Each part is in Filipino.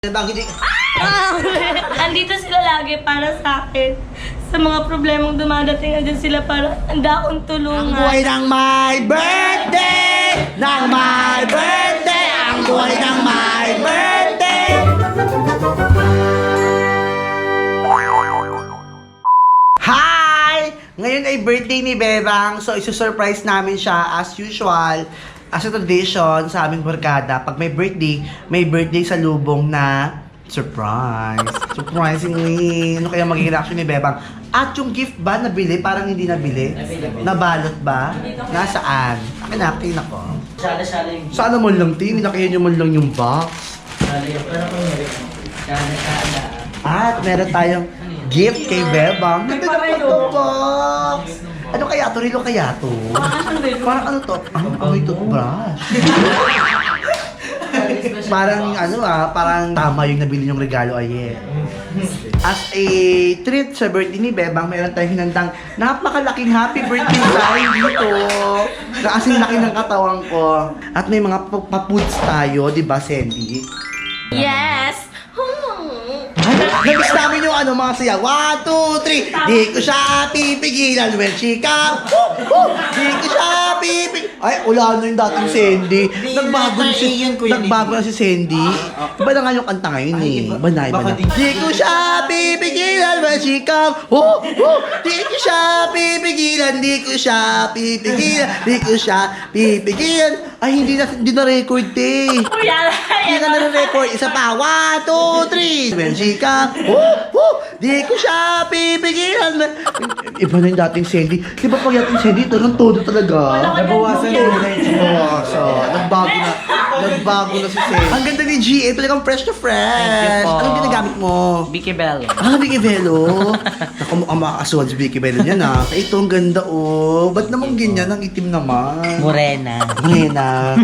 Hindi. Andito sila lagi para sa akin. Sa mga problemang dumadating, andyan sila para handa akong tulungan. Ang buhay ng my birthday! Ng my birthday! Ang buhay ng my birthday! Hi! Ngayon ay birthday ni Bebang. So, isusurprise namin siya as usual. As a tradition sa aming barkada, pag may birthday sa lubong na surprise. Surprisingly, ano kaya magiging reaction ni Bebang? At yung gift ba nabili? Parang hindi nabili? Nabalot ba? Nasaan? Akin ako. Sala-sala yung Sana mo lang, Ting. Nakayan nyo man lang yung box. sala yung pero kung meron. Sala-sala. At meron tayong gift kay Bebang. Ganda naman itong box. Ano kaya to? Rilo kaya to? Parang ano to? Ano yung toothbrush? Parang parang tama yung nabili yung regalo ayer. As a treat sa birthday ni Bebang, meron tayong hinandang napakalaking happy birthday sign dito. Kasing laki ng katawan ko. At may mga papuds tayo, di ba, Sandy? Yes! Nabis namin yung mga saya. 1, 2, 3. Di ko siya pipigilan when she come. Di ko siya pipigilan. Ay, wala na yung dating Sandy. Nagbago na si Sandy. Iba na nga yung kanta ngayon eh. Iba na. Di ko siya pipigilan when she come. Di ko siya pipigilan. Di ko siya pipigilan. Ay, hindi na record eh. Hindi na na-record. Isa pa. 1, 2, 3. When she come. Di ko siya pipigilan. Iba na yung dating Sandy. Di ba pag dating Sandy, talagang todo talaga. Nabawasan yung energy. Nagbago na si Sandy. Ang ganda ni GA, talagang fresh na fresh. Thank you po. Anong ginagamit mo? Vicky Bell. Vicky Velo. Naku, mukhang makakasuhan si Vicky Velo niyan ah. Ito, ang ganda oh. Ba't naman ganyan? Ang itim naman. Morena. Morena.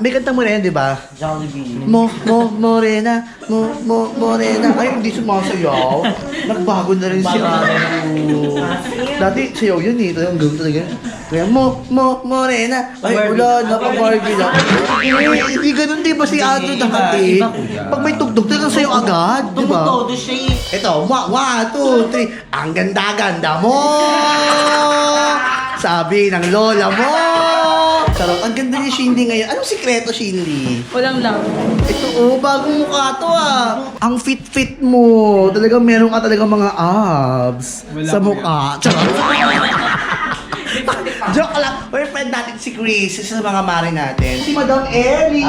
May kanta Morena, di ba? Jollibee. Morena. Morena. Ay, hindi sumasayaw. Nagbago na rin si Anu. Dati, sayaw yun eh. Talagang gawin talaga. Kaya Morena. Ay, wala na pa Barbie lang. Hindi ganun, di ba si Anu dati? Pag may tugtog, talagang sayaw agad. Di ba? Todo siya eh. Ito, 1, 2, 3. Ang ganda-ganda mo! Sabi ng lola mo! Charot, ang ganda ni Shindy ngayon. Anong sikreto, Shindy? Walang lang. Ito, bagong mukha to ah. Ang fit-fit mo. Talagang meron ka talagang mga abs sa mukha. Charot. Joke lang. May friend natin si Chris, isa sa mga mare natin. Si Madam Ellie.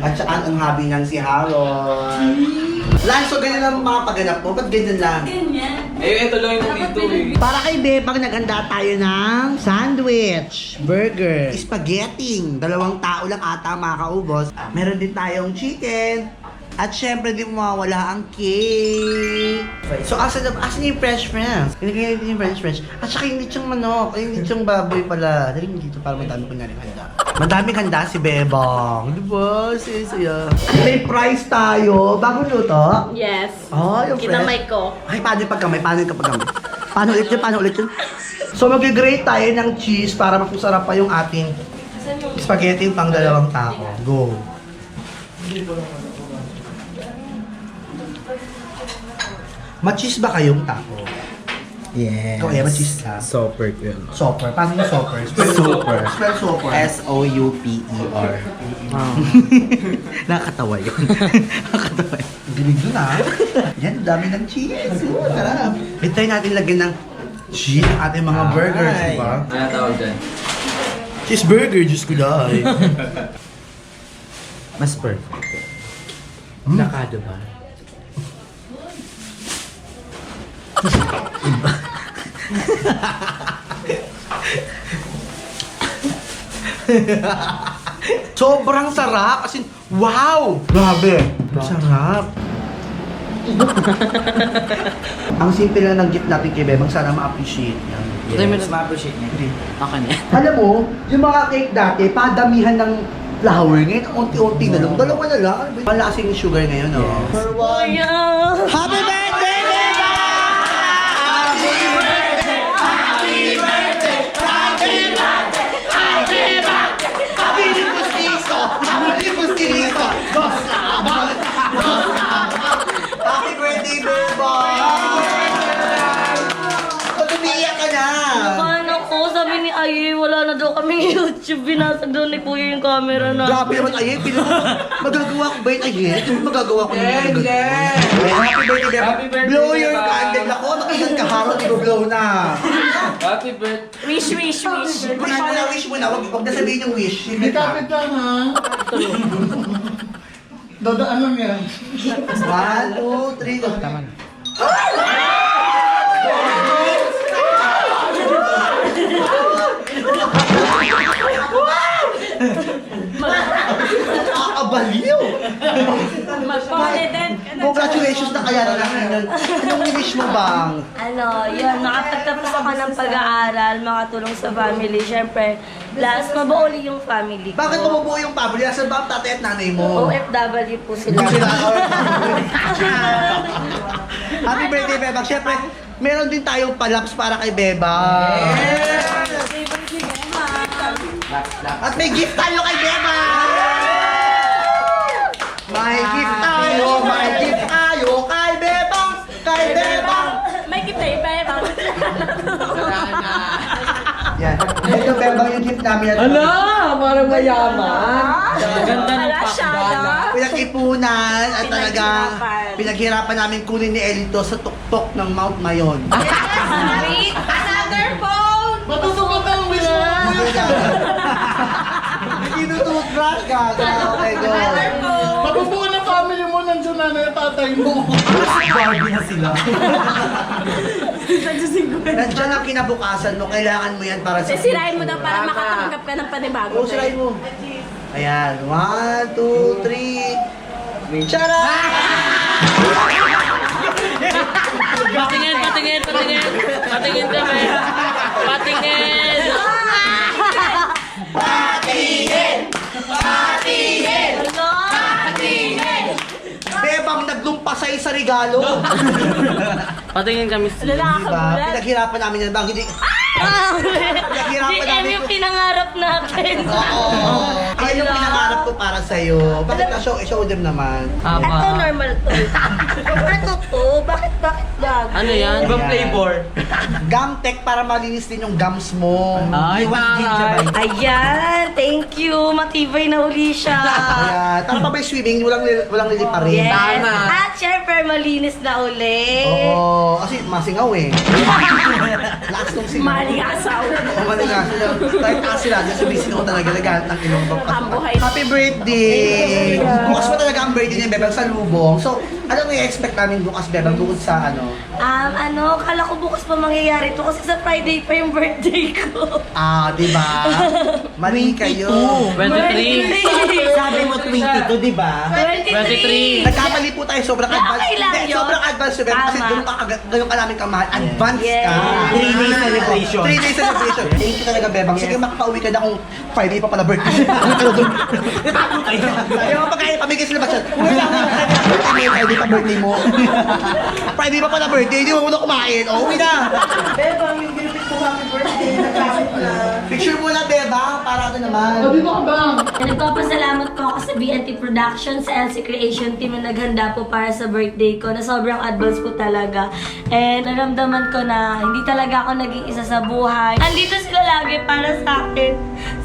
At saka ang hobby niyan si Harold. So ganyan lang mga pagganap mo. Ba't ganyan lang? Ganyan. Eh, ito lang yung dito eh. Para kay Bebang, naghanda tayo ng sandwich, burger, spaghetti. 2 tao lang ata makakaubos. Meron din tayong chicken. At syempre, di mawawala ang cake. So, asan yung fresh friends? Pinagay natin yung fresh. At saka yung litsong manok. Ay, yung litsong baboy pala. Dali mo dito para madami ko na rin handa. Madaming handa si Bebang. Di ba? Saya. May prize tayo. Bagong luto? Yes. Oh, yung fresh. Kinamay ko. Ay, paano yung pagkamay? Paano ulit yun? So, mag-grate tayo ng cheese para mapusarap pa yung ating spaghetti pang 2 tao. Go! Ma-cheese ba kayong tao? Yes. Ikaw ay ma-cheese ka? Super yun. Sopper. Paano yung sopper? Super. Spell sopper. S-O-U-P-E-R. Nakakatawa yun. Nakakatawa yun. Dilig dun ah. Yan, dami ng cheese. Sarap. Hintay natin lagyan ng cheese ang ating mga burgers, di ba? Ano tawag dyan? Cheeseburger, Diyos ko dahil. Mas perfect. Nakado ba? Sobrang sarap. As in, wow! Grabe. Sarap. Ang simple lang ng gift natin kay Bebang. Sana ma-appreciate niya. Yes. Ma-appreciate niya. Ako na. Alam mo, yung mga cake dati, padamihan ng flour. Ngayon, unti-unti na lang. 2 na lang. Wala kasing sugar ngayon, no? For one. Kuya! Happy birthday, Bebang! Happy birthday! Happy birthday! Happy birthday! Happy birthday! Happy birthday! Happy birthday! Happy birthday! YouTube, binasag daw ni Kuya yung camera na. Grabe naman, Aye. Magagawa ko ba yun, Aye? Magagawa ko yun. Happy birthday, Happy Beba. birthday, Blow your Beba. candle. Ako, nakikinig ka harot, i-blow na. Happy birthday. Wish, wish, wish. Wish mo na. Huwag na sabihin yung wish. Sige May kapit lang ha. Dadaan lang yan. 1, 2, 3, go. Nakakabaliw! Confident ka na. Congratulations na kaya na namin. Anong wish mo bang? Ano, yun, nakapagtapos ako ng pag-aaral, makatulong sa family, syempre. Last, mabuo ulit yung family ko. Bakit umubuo yung family? Asan ba ang tatay at nanay mo? OFW po sila. Happy birthday, Bebang. Siyempre, meron din tayong palaps para kay Beba. At may gift tayo kay Beba! May gift tayo kay Bebang! Kay Bebang! May gift tayo, iba-iba. Yan. Ito, Bebang, yung gift namin. Parang mayaman. Ganda ng Shada. Pinag-ipunan at talaga Pinaghirapan. pinaghirapan namin kunin ni Elito sa tuktok ng Mount Mayon. Wait, another phone! Matutupad ang wish mo. Tinututrush ka. Okay, go. Mabubuo na family mo, nandiyan nanay at tatay mo. Barbie na sila. Nandiyan ang kinabukasan mo. Kailangan mo yan para sa Sisirain mo daw para makatanggap ka ng panibago. Oo, sirain mo. Ayan. 1, 2, 3. Tara! Patingin, patingin, patingin. Patingin kami. Patingin. Patingin! Patingin! Patingin! Bebang naglumpasay sa regalo. Patingin kami. Lalaki Diba? Pinaghirapan namin yan. Bang hindi... Pinaghirapan DM namin yung ko. pinangarap natin. Oo. Ayan yung pinangarap ko para sa'yo. Bakit na-show them naman? Ito normal to. Ito to. Bakit ba? Ano yan? Ibang flavor. Gumtech para malinis din yung gums mo. Ay, taray. Ayan, thank you. Matibay na uli siya. Ayan. Tama pa ba yung swimming? Walang lilipa rin. Yes. Tama. At syempre, malinis na uli. Oo. Kasi masingaw eh. Lakas nung singaw. Maligasaw. Oo, maligasaw. Kahit kasi sila, dyan sabi singaw talaga. Lagat ng ilong Kambuhay. Happy birthday! Bukas pa talaga ang birthday niya, Bebang, sa Lubong. So, anong i-expect namin bukas, Bebang, bukod sa ano? Kala ko bukas pa mangyayari to kasi sa Friday pa yung birthday ko. Di ba? Mali kayo. 23. Sabi mo 22, di ba? 23. Nagkamali po tayo, sobrang advance. Okay lang Hindi, yun. sobrang advance, Bebang, kasi Tama. ganun ka namin kamahal. Advance Yes. ka. 3 days celebration. 3 days celebration. Thank you talaga, Bebang. Sige, makakauwi ka na kung Friday pa pala birthday. Yung pagkain, pamigay sila ba siya? Uy, lang, Friday pa birthday mo. Friday pa pala birthday, hindi mo muna kumain. O, uwi na. Bebang, yung ginupit ko happy birthday. Nagkakit na. Picture muna, Bebang, para ano naman. Sabi mo ka ba? Nagpapasalamat po ako sa BNT Productions, sa LC Creation Team na naghanda po para sa birthday ko na sobrang advance po talaga. And naramdaman ko na hindi talaga ako naging isa sa buhay. Andito sila lagi para sa akin.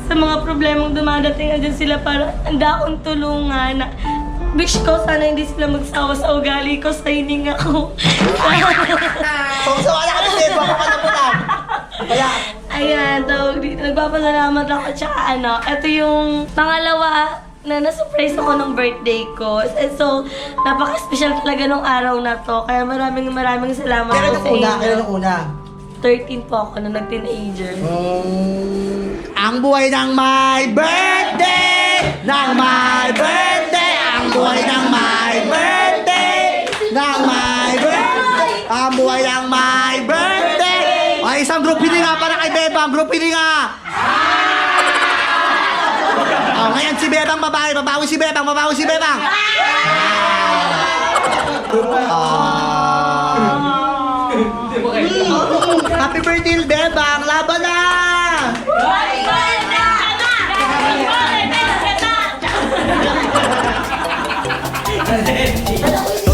Sa mga problemang dumadating, andyan sila para handa akong tulungan. Wish ko sana hindi sila magsawa sa ugali ko, sa hininga ko. So, wala ka na, Bebang, ako na po lang. Kaya, Ayan, tawag dito. Nagpapasalamat ako. Tsaka ito yung pangalawa na na-surprise ako ng birthday ko. And so, napaka-special talaga nung araw na to. Kaya maraming salamat kailan po yung una? sa Kailan inyo. yung una? 13 po ako nung nag-teenager. Ang buhay ng my birthday! Ng my birthday! Ang buhay ng my birthday! Ng my birthday! Ang buhay ng my birthday! Ay, isang group hindi nga para kay Bebang. Group hindi nga! Oh, ngayon si Bebang babae. Babawi si Bebang. Babawi si Bebang. Happy birthday, Bebang! Laban na! Happy birthday!